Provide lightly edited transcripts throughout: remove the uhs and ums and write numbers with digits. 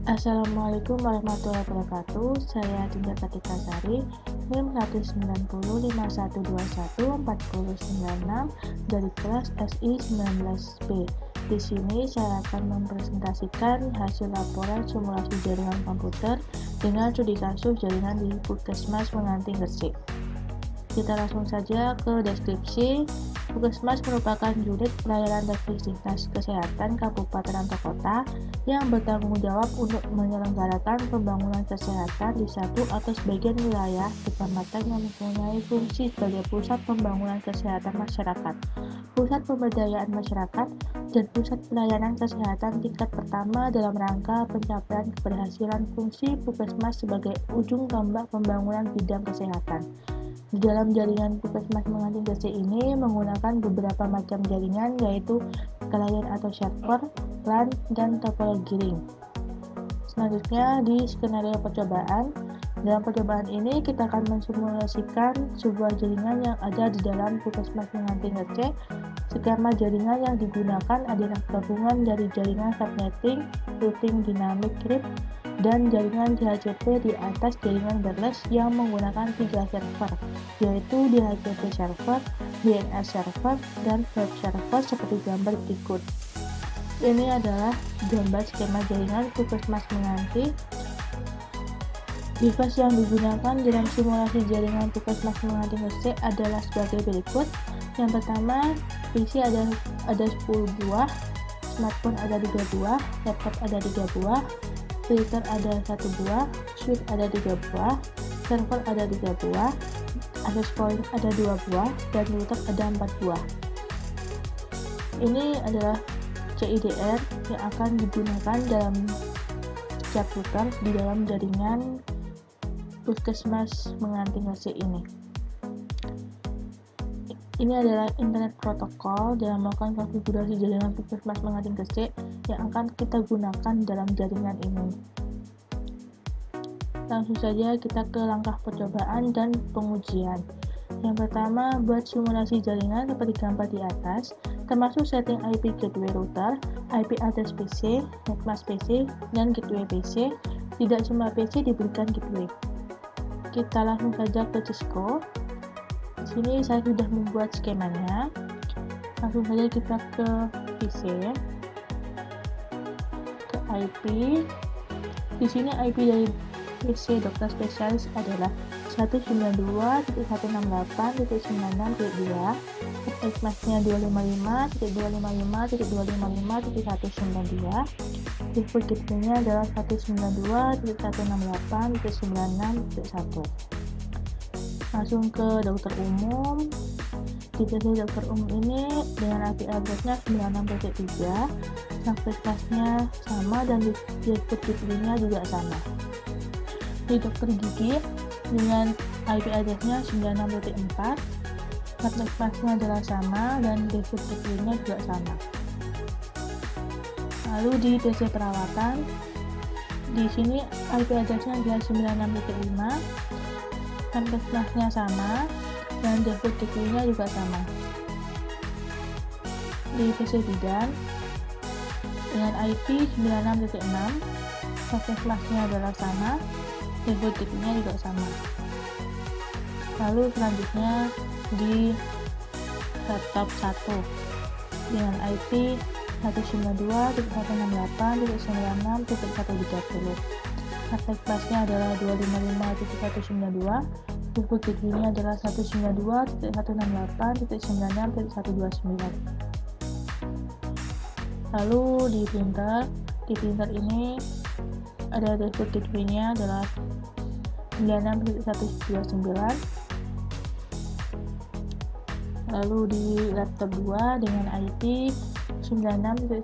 Assalamualaikum warahmatullahi wabarakatuh. Saya Dinda Kartika Sari, NIM 19051214096 dari kelas SI 19B. Di sini saya akan mempresentasikan hasil laporan simulasi jaringan komputer dengan studi kasus jaringan di Puskesmas Menganti Gresik. Kita langsung saja ke deskripsi. Puskesmas merupakan unit pelayanan dan fasilitas kesehatan kabupaten atau kota yang bertanggung jawab untuk menyelenggarakan pembangunan kesehatan di satu atau sebagian wilayah kecamatan yang mempunyai fungsi sebagai pusat pembangunan kesehatan masyarakat, pusat pemberdayaan masyarakat, dan pusat pelayanan kesehatan tingkat pertama dalam rangka pencapaian keberhasilan fungsi Puskesmas sebagai ujung tombak pembangunan bidang kesehatan. Di dalam jaringan Puskesmas Menganti Gresik ini menggunakan beberapa macam jaringan, yaitu klien atau server, LAN, dan topologi ring. Selanjutnya di skenario percobaan. Dalam percobaan ini kita akan mensimulasikan sebuah jaringan yang ada di dalam Puskesmas Menganti Gresik. Skema jaringan yang digunakan adalah gabungan dari jaringan subnetting, routing dynamic crypt, dan jaringan DHCP di atas jaringan wireless yang menggunakan 3 server, yaitu DHCP server, DNS server, dan web server seperti gambar berikut. Ini adalah gambar skema jaringan Puskesmas Menganti. Device yang digunakan dalam simulasi jaringan Puskesmas Menganti Gresik adalah sebagai berikut. Yang pertama, PC ada 10 buah, smartphone ada 3 buah, laptop ada 3 buah, printer ada 1 buah, switch ada 3 buah, server ada 3 buah, access point ada 2 buah, dan router ada 4 buah. Ini adalah CIDR yang akan digunakan dalam setiap router di dalam jaringan Puskesmas Menganti Gresik ini. Ini adalah internet protokol dalam melakukan konfigurasi jaringan Puskesmas Menganti Gresik yang akan kita gunakan dalam jaringan ini. Langsung saja kita ke langkah percobaan dan pengujian. Yang pertama, buat simulasi jaringan seperti gambar di atas, termasuk setting IP gateway router, IP address PC, netmask PC, dan gateway PC. Tidak semua PC diberikan gateway. Kita langsung saja ke Cisco. Di sini saya sudah membuat skemanya. Langsung saja kita ke PC, ke IP. Di sini IP dari PC dokter spesialis adalah 192.168.96.2, netmasknya 255.255.255.192, default gateway-nya adalah 192.168.96.1. Langsung ke dokter umum. Di PC dokter umum ini dengan IP address-nya 96.3, aktivitasnya sama, dan default gateway-nya juga sama. Di dokter gigi dengan IP address-nya 96.4, netmask-nya adalah sama, dan default gateway-nya juga sama. Lalu di PC perawatan, di sini IP address-nya adalah 96.5, netmask-nya sama, dan default gateway-nya juga sama. Di PC bidan dengan IP 96.6, netmask-nya adalah sama, default gateway-nya juga sama. Lalu selanjutnya di laptop 1 dengan IP 192.168.96.130. Netmask-nya adalah 255.192, default gateway-nya adalah 192.168.96.129. Lalu di printer ini ada default gateway-nya adalah 96.129. Lalu di laptop 2 dengan IP 96.131,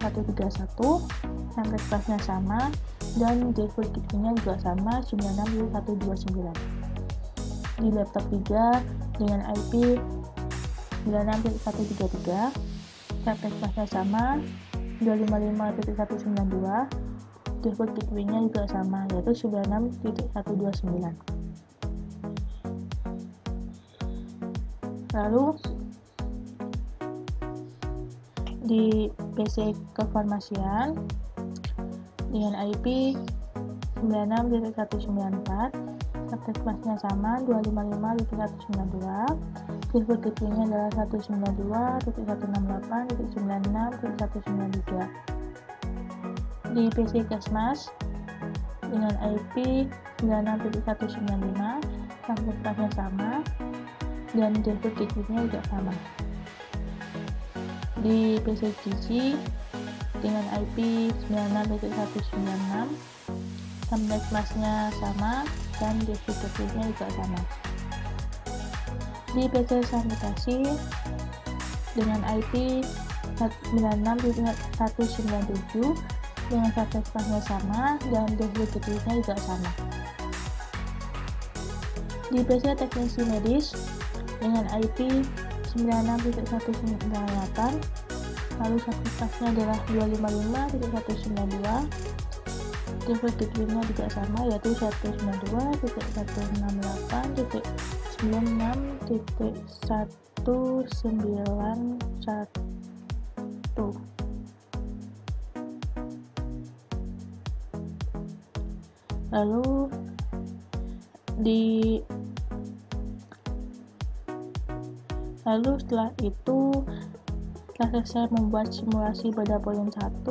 netmask-nya sama, dan default gateway-nya juga sama, 96.129. Di laptop 3 dengan IP 96.133, netmask-nya sama, 255.192, default gateway-nya juga sama, yaitu 96.129. Lalu di PC kefarmasian dengan IP 255.194, subnet masknya sama 255.192, sirkuit gateway-nya adalah 192.168.96.193. Di PC Kesmas dengan IP 96.195, subnet masknya sama dan sirkuit gateway-nya juga sama. Di PC Gigi dengan IP 96.196, subnet masknya sama dan sirkuit gateway-nya juga sama. Di PC Sanitasi dengan IP 96.197 dengan subnet masknya sama dan sirkuit gateway-nya juga sama. Di PC Teknisi Medis dengan IP 96.198, lalu subnet masknya adalah 255.192, sirkuit gateway-nya juga sama, yaitu 192.168.96.191. Lalu setelah itu, setelah selesai membuat simulasi pada poin 1,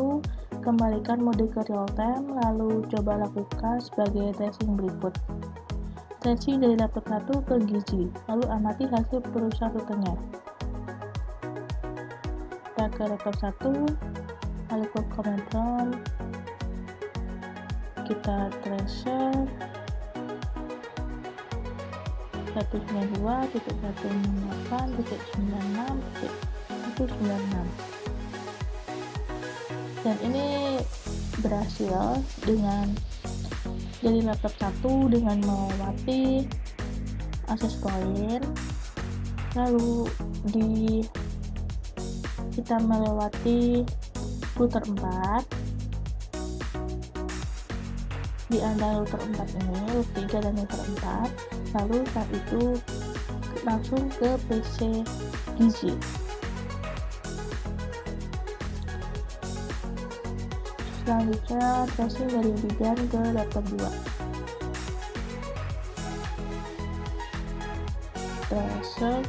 kembalikan mode ke real time, lalu coba lakukan sebagai tracing berikut. Tracing dari laptop 1 ke Gigi, lalu amati hasil perusahaan rutenya. Kita ke laptop 1, lalu ke command prompt, kita tracer 192.168.96.196, dan ini berhasil dengan dari laptop 1 dengan melewati access point, lalu kita melewati router 4. Di antara router 4 ini, router 3 dan router 4, lalu saat itu langsung ke PC Gigi. Selanjutnya tracing dari bidan ke laptop 2. Tracer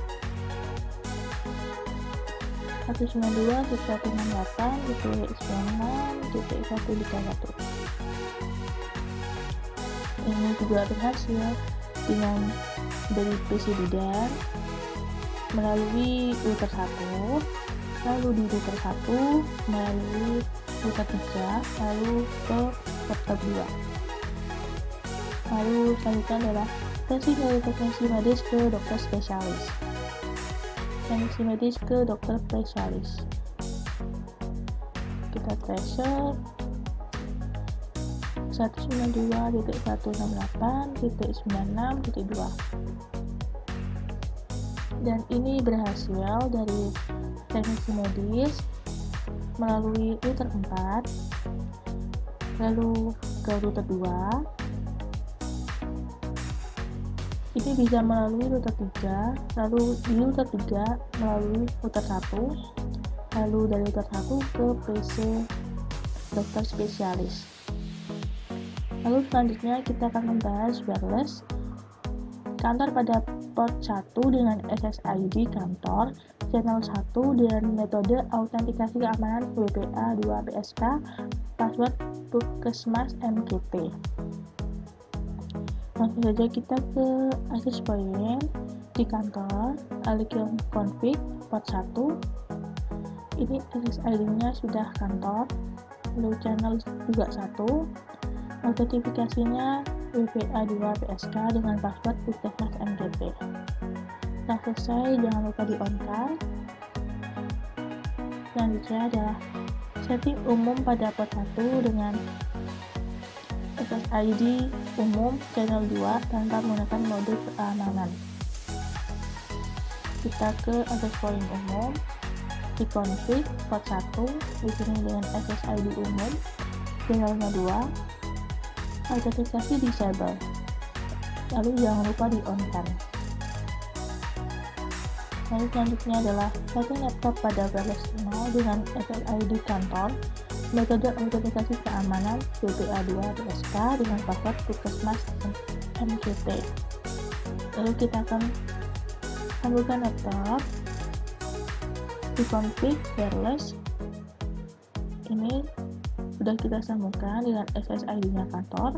192.168.96.131. Ini juga berhasil dengan dari PC bidan melalui router 1, lalu di router 1 melalui router 3, lalu ke laptop 2. Lalu selanjutnya adalah tracing dari teknisi medis ke dokter spesialis. Teknisi medis ke dokter spesialis. Kita tracer 192.168.96.2, dan ini berhasil dari teknisi medis melalui router 4, lalu ke router 2. Ini bisa melalui router 3, lalu di router 3 melalui router 1, lalu dari router 1 ke PC dokter spesialis. Lalu selanjutnya kita akan membahas wireless kantor pada port 1 dengan SSID kantor, channel 1 dengan metode autentikasi keamanan WPA2PSK, password Puskesmas MGT. Langsung saja kita ke access point di kantor, klik config port 1. Ini SSID-nya sudah kantor, lalu channel juga 1. Autentifikasinya WPA2PSK dengan password Puskesmas MGT. Setelah selesai, jangan lupa di-on-kan. Selanjutnya adalah setting umum pada port 1 dengan SSID umum channel 2 tanpa menggunakan mode keamanan. Kita ke access point umum, di config port 1, di sini dengan SSID umum channelnya 2. Autentikasi disable, lalu jangan lupa di-on-kan. Lalu selanjutnya adalah setting laptop pada wireless 0 dengan SSID kantor, metode autentikasi keamanan WPA2 PSK dengan password Puskesmas MGT. Lalu kita akan sambungkan laptop, dikonfig wireless. Ini sudah kita sambungkan dengan SSID-nya kantor.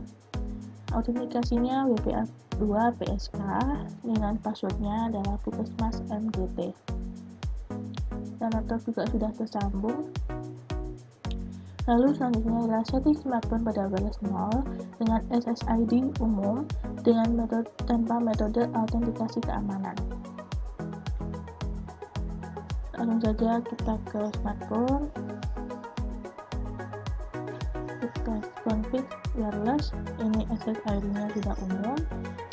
Autentikasinya WPA2 PSK dengan passwordnya adalah Puskesmas MGT. Dan laptop juga sudah tersambung. Lalu selanjutnya adalah setting smartphone pada wireless 0 dengan SSID umum dengan metode tanpa metode autentikasi keamanan. Langsung saja kita ke smartphone, kita config wireless. Ini SSID-nya sudah umum,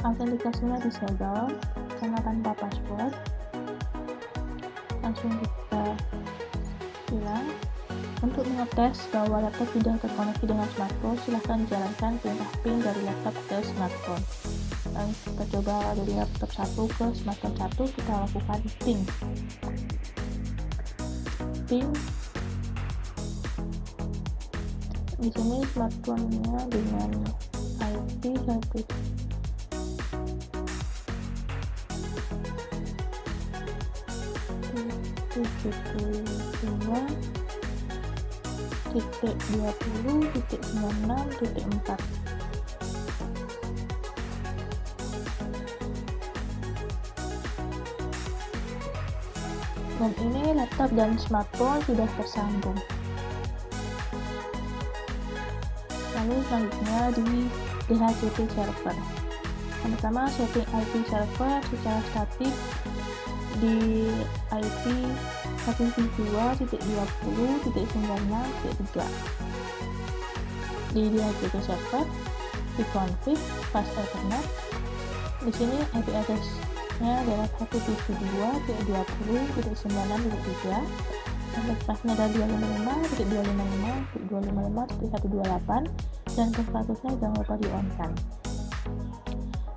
autentikasinya disable karena tanpa password. Langsung kita bilang. Untuk mengetes bahwa laptop sudah terkoneksi dengan smartphone, silahkan jalankan perintah ping dari laptop ke smartphone. Dan kita coba dari laptop 1 ke smartphone 1, kita lakukan ping. Di sini smartphone-nya dengan IP 172.20.96.4. Dan ini laptop dan smartphone sudah tersambung. Lalu selanjutnya di DHCP server. Pertama setting IP server secara statik di IP 172.20.96.3. Di DHCP server di config fast ethernet. Di sini IP address-nya adalah 172.20.96.3. Pasnya ada 255.255.255.128 dan statusnya jangan lupa di on kan.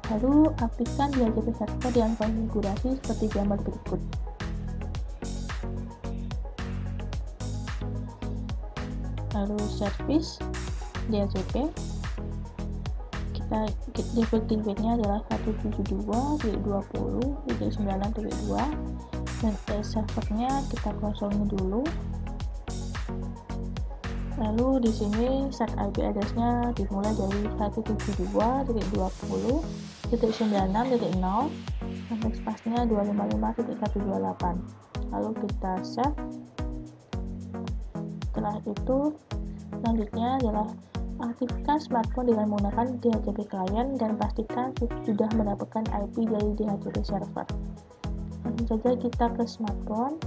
Lalu aktifkan DHCP server dengan konfigurasi seperti gambar berikut. Lalu service DHCP, kita default gateway-nya adalah 172.20.96.2 dan servernya kita kosongin dulu. Lalu di sini set IP address-nya dimulai dari 172.20.96.0 sampai spasinya 255.128. Lalu kita save. Setelah itu selanjutnya adalah aktifkan smartphone dengan menggunakan DHCP client dan pastikan sudah mendapatkan IP dari DHCP server. Langsung saja kita ke smartphone,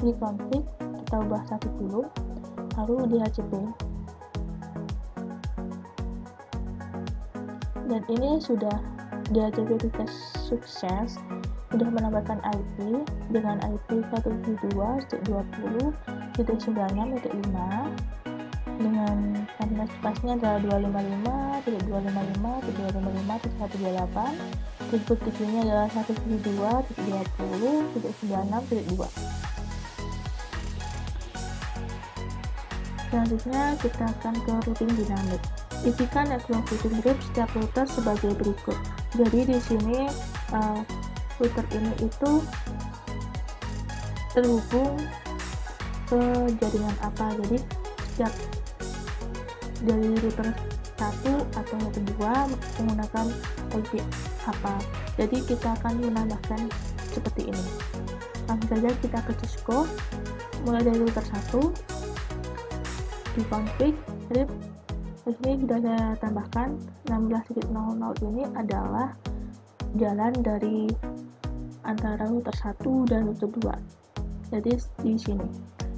di config kita ubah 1 dulu, lalu DHCP. Dan ini sudah DHCP kita sukses, sudah menambahkan IP dengan IP 172.20.96.5 dengan karena spasinya adalah 255.255.255.128. Input gateway-nya adalah 172.20.96.2. Selanjutnya kita akan ke routing dinamik. Isikan network routing group setiap router sebagai berikut. Jadi di sini router ini itu terhubung ke jaringan apa. Jadi setiap dari router 1 atau router 2 menggunakan IP apa. Jadi kita akan menambahkan seperti ini. Langsung saja kita ke Cisco, mulai dari router 1 di config RIP. Di sini sudah saya tambahkan 16.00 ini adalah jalan dari antara router 1 dan router 2. Jadi di sini.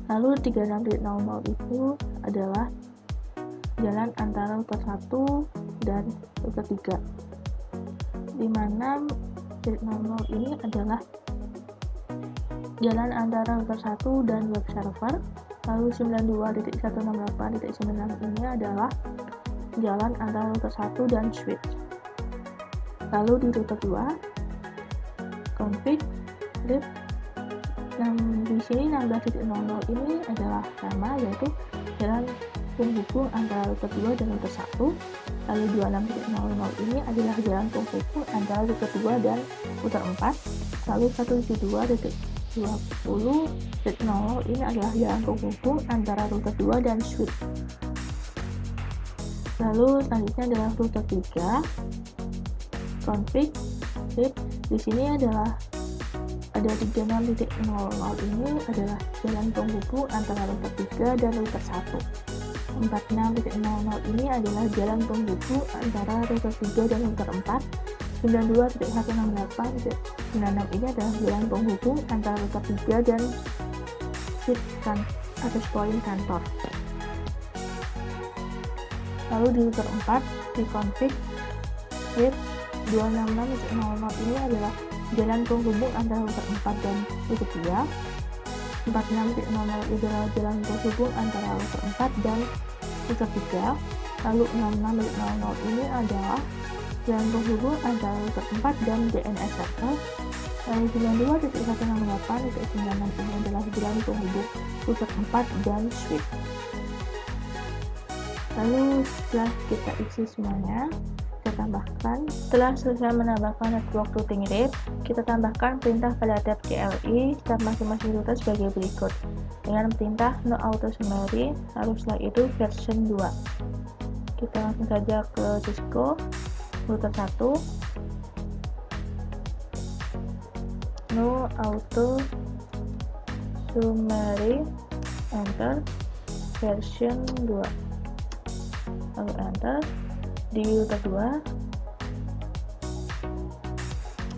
Lalu 36.00 itu adalah jalan antara router 1 dan router 3. Di mana 36.00 ini adalah jalan antara router 1 dan web server. Lalu 92.168.9 ini adalah jalan antara router 1 dan switch. Lalu di router 2 config RIP Di sini 16.00 ini adalah sama, yaitu jalan penghubung antara router 2 dan router 1. Lalu 26.00 ini adalah jalan penghubung antara router 2 dan router 4. Lalu 172.20.00 ini adalah jalan penghubung antara router 2 dan switch. Lalu selanjutnya adalah router 3, config, RIP. Di sini adalah ada 36.00 ini adalah jalan penghubung antara router 3 dan router 1. 46.00 ini adalah jalan penghubung antara router 3 dan router 4. 92.168.96 ini adalah jalan penghubung antara router 3 dan switch access point kantor. Lalu di router 4 di config RIP 266.00 ini adalah jalan penghubung antara router 4 dan router 3. 46.00 adalah jalan penghubung antara router 4 dan router 3. Lalu 66.00 ini adalah jalan penghubung antara router 4 dan DNS server. Lalu 92.168.96 ini adalah jalan penghubung router 4 dan switch. Lalu setelah kita isi semuanya, kita tambahkan. Setelah selesai menambahkan network routing RIP, kita tambahkan perintah pada tab CLI tab masing-masing router sebagai berikut dengan perintah no auto summary. Lalu setelah itu version 2. Kita langsung saja ke Cisco router 1, no auto summary, enter, version 2, lalu enter. Di router 2,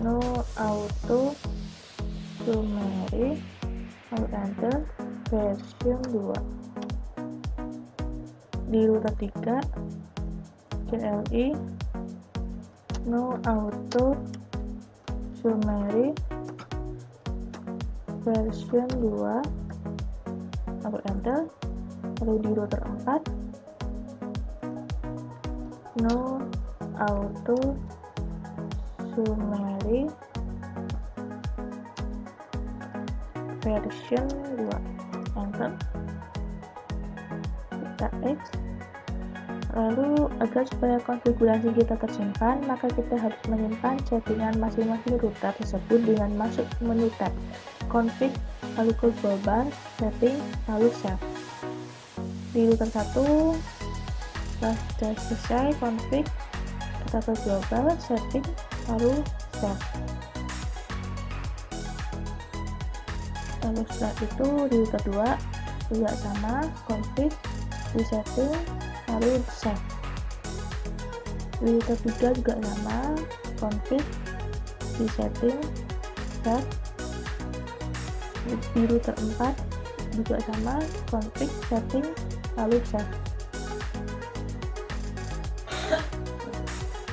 no auto summary, lalu enter, version 2. Di router 3, CLI, no auto summary, version 2, lalu enter. Lalu di router 4, no auto summary, version 2, enter. Kita X. Lalu agar supaya konfigurasi kita tersimpan, maka kita harus menyimpan settingan masing-masing router tersebut dengan masuk menu tab config, lalu ke global bar, setting, lalu save. Di router 1 setelah sudah selesai config, kita ke global, setting, lalu save. Lalu setelah itu di router 2 juga sama, config, di setting, lalu save. Di router 3 juga sama, config, di setting, save. Di router 4 juga sama, config, setting, lalu save.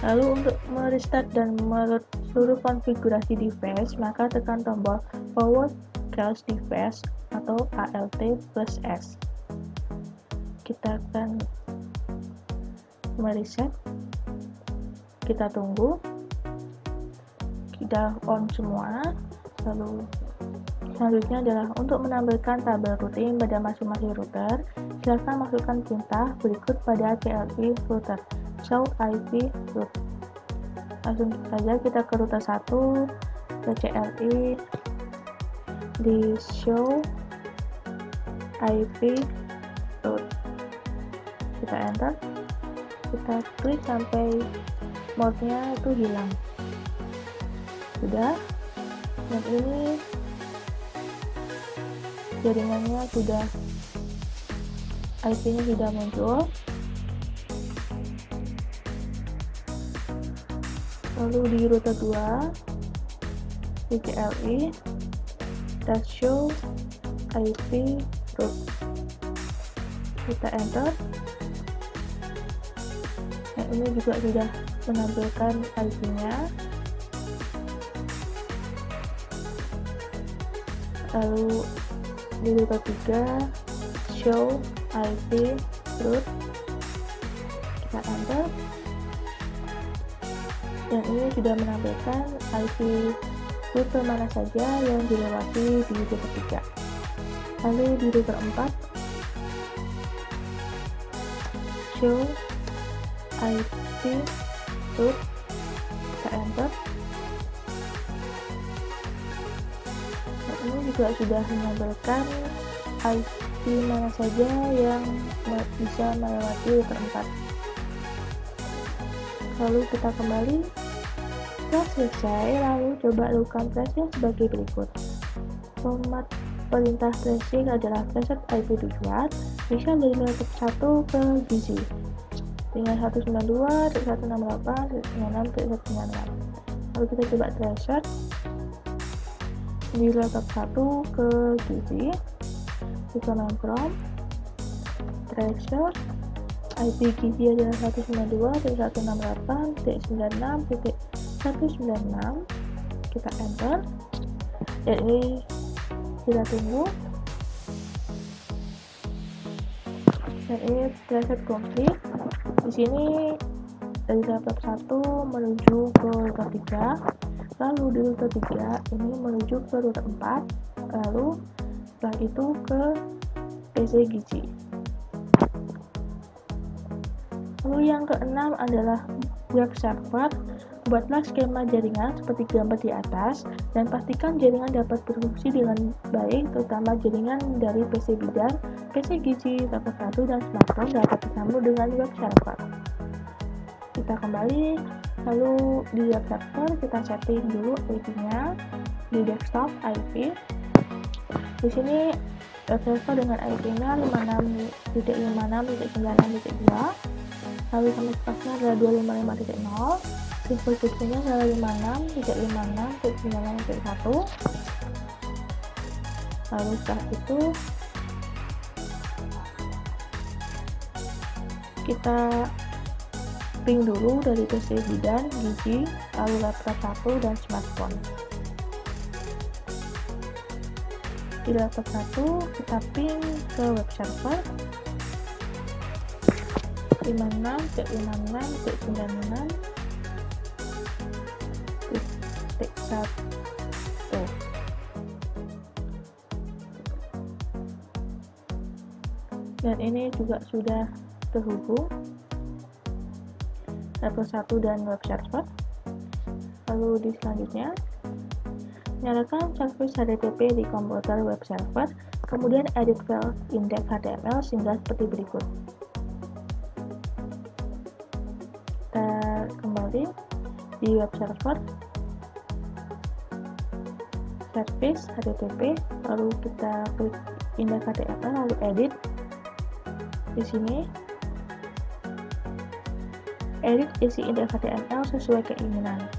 Lalu untuk merestart dan meload seluruh konfigurasi device, maka tekan tombol Forward Cache Device atau ALT+S. Kita akan mereset, kita tunggu, kita on semua. Lalu selanjutnya adalah untuk menampilkan tabel routing pada masing-masing router, silakan masukkan perintah berikut pada CLI router show IP route. Langsung saja kita ke router 1, ke CLI, di show IP route, kita enter, kita klik sampai mode-nya itu hilang. Sudah, dan ini jaringannya sudah, IP-nya sudah muncul. Lalu di router 2, di CLI, show IP route, kita enter. Nah, ini juga sudah menampilkan IP-nya. Lalu di router 3, show IP route, kita enter. Dan ini sudah menampilkan IP rute mana saja yang dilewati di rute ketiga. Lalu di rute keempat, show IP route, kita enter. Dan ini juga sudah menampilkan IP mana saja yang bisa melewati rute 4. Lalu kita kembali. Setelah selesai, lalu coba lakukan tracing sebagai berikut. Format perintah tracing adalah preset IP tujuan, misal dari laptop 1 ke gizi dengan 192.168.96.196. Lalu kita coba tracer di laptop 1 ke gizi. Kita main prompt tracer IP gizi adalah 192.168.96.196. Kita enter. Dan ini kita tunggu. Dan ini tracer complete. Di sini dari laptop 1 menuju ke rute 3, lalu di rute 3 ini menuju ke rute 4, lalu setelah itu ke PC gizi. Lalu yang keenam adalah web server. Buatlah skema jaringan seperti gambar di atas dan pastikan jaringan dapat berfungsi dengan baik, terutama jaringan dari PC bidan, PC gizi, laptop 1, dan smartphone dapat disambung dengan web server. Kita kembali, lalu di web server kita setting dulu IP-nya di desktop IP. Di sini web server dengan IP-nya 56.56.96.2, lalu sampai pasnya adalah 255.0. Default gateway-nya adalah 56.56.99.1. Lalu setelah itu kita ping dulu dari PC bidan, gizi, lalu laptop 1 dan smartphone. Di laptop 1 kita ping ke web server 56.56.96.1. Dan ini juga sudah terhubung laptop 1 dan web server. Lalu di selanjutnya nyalakan service HTTP di komputer web server, kemudian edit file index HTML sehingga seperti berikut. Kita kembali di web server, service HTTP, lalu kita klik index HTML, lalu edit. Di sini edit isi index HTML sesuai keinginan.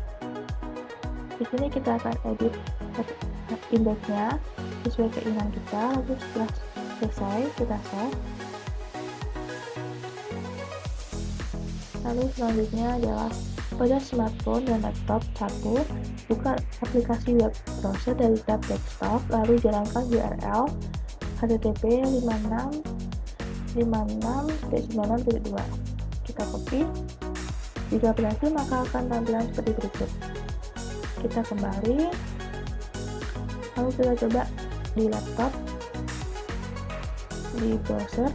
Di sini kita akan edit indeksnya sesuai keinginan kita. Lalu setelah selesai kita save. Lalu selanjutnya adalah pada smartphone dan laptop 1, buka aplikasi web browser dari tab desktop, lalu jalankan URL http 56.56.96.2. Kita copy. Jika berhasil maka akan tampilan seperti berikut. Kita kembali, lalu kita coba di laptop, di browser,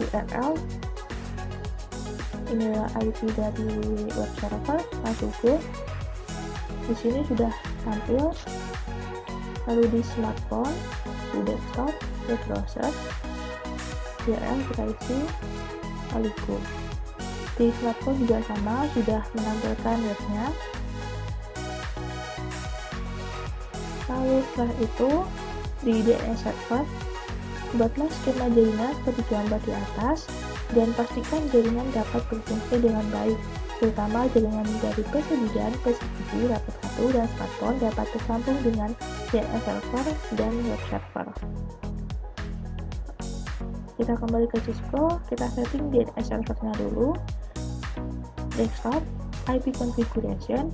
URL, inilah IP dari web server, masuk ke. Di sini sudah tampil. Lalu di smartphone, di desktop, web browser, URL kita isi, lalu go. Di smartphone juga sama, sudah menampilkan webnya. Lalu setelah itu di DNS server, buatlah skema jaringan seperti gambar di atas dan pastikan jaringan dapat berfungsi dengan baik, terutama jaringan dari PC bidan, PC gizi, laptop 1, dan smartphone dapat tersambung dengan DNS server dan web server. Kita kembali ke Cisco, kita setting DNS servernya dulu. Desktop, IP configuration,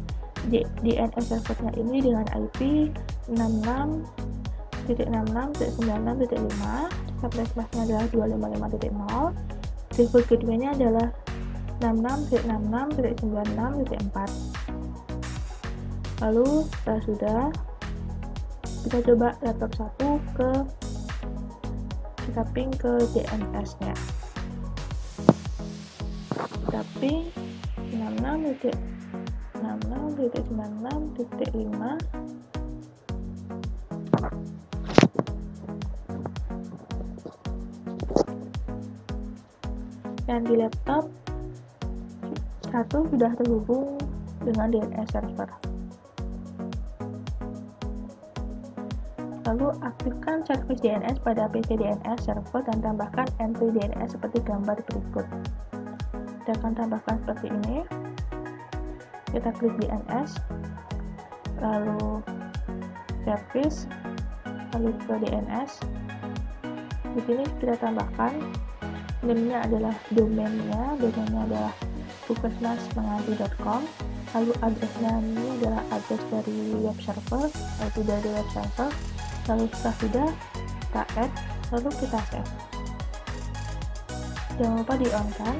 DNS servernya ini dengan IP 66.66.96.5, subnet masknya adalah 255.0, default gateway-nya adalah 66.66.96.4. Lalu setelah sudah, kita coba laptop 1 kita ping ke DNS-nya. Kita ping 66.66.96.5. Dan di laptop 1 sudah terhubung dengan DNS server. Lalu aktifkan service DNS pada PC DNS server dan tambahkan entry DNS seperti gambar berikut. Kita akan tambahkan seperti ini. Kita klik DNS, lalu service, lalu ke DNS. Di sini kita tambahkan namanya adalah domainnya adalah puskesmasmenganti.com. Lalu addressnya ini adalah address dari web server, yaitu dari web server. Lalu setelah sudah, kita add, lalu kita save. Jangan lupa di on kan.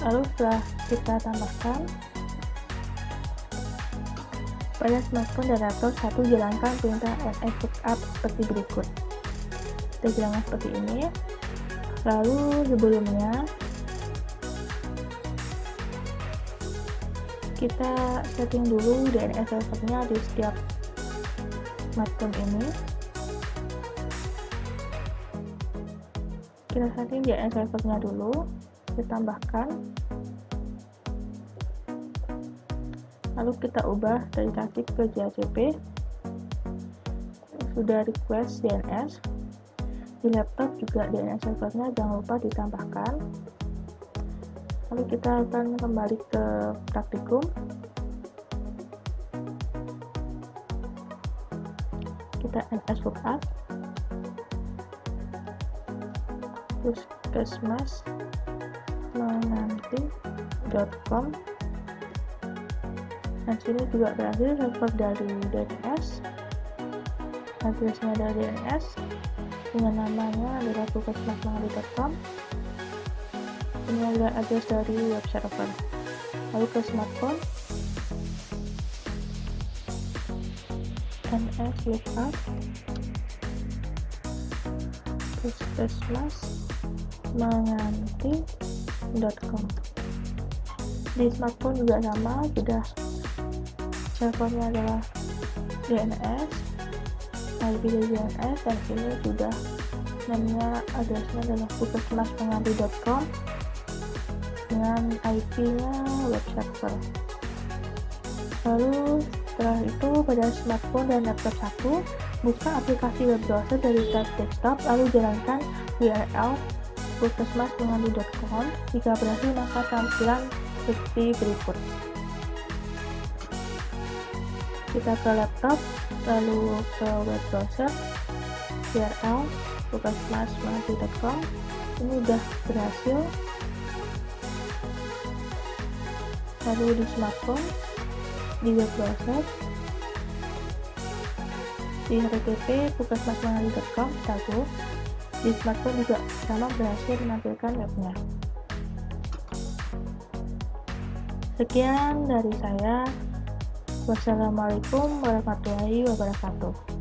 Lalu setelah kita tambahkan, pada smartphone dan laptop 1 jalankan perintah ns lookup seperti berikut. Kita jalankan seperti ini. Lalu sebelumnya kita setting dulu DNS servernya di setiap smartphone ini. Kita setting DNS servernya dulu, kita tambahkan, lalu kita ubah dari static ke DHCP. Sudah request DNS di laptop juga, DNS servernya jangan lupa ditambahkan. Lalu kita akan kembali ke praktikum. Kita ns lookup puskesmasmenganti.com. Nah, sini juga berhasil server dari DNS, addressnya dari DNS dengan namanya adalah puskesmasmenganti.com. Ini adalah address dari web server. Lalu ke smartphone, ns lookup puskesmasmenganti.com. Di smartphone juga sama, sudah servernya adalah DNS, IP dari DNS, dan ini sudah namanya addressnya adalah puskesmasmenganti.com dengan IP-nya web server. Lalu setelah itu pada smartphone dan laptop 1, buka aplikasi web browser dari tab desktop, lalu jalankan URL puskesmasmenganti.com. Jika berhasil, maka tampilan seperti berikut. Kita ke laptop, lalu ke web browser, URL puskesmasmenganti.com. Ini sudah berhasil. Lalu di smartphone, di web browser, di http puskesmasmenganti.com, di smartphone juga sama, berhasil menampilkan webnya. Sekian dari saya. Wassalamualaikum warahmatullahi wabarakatuh.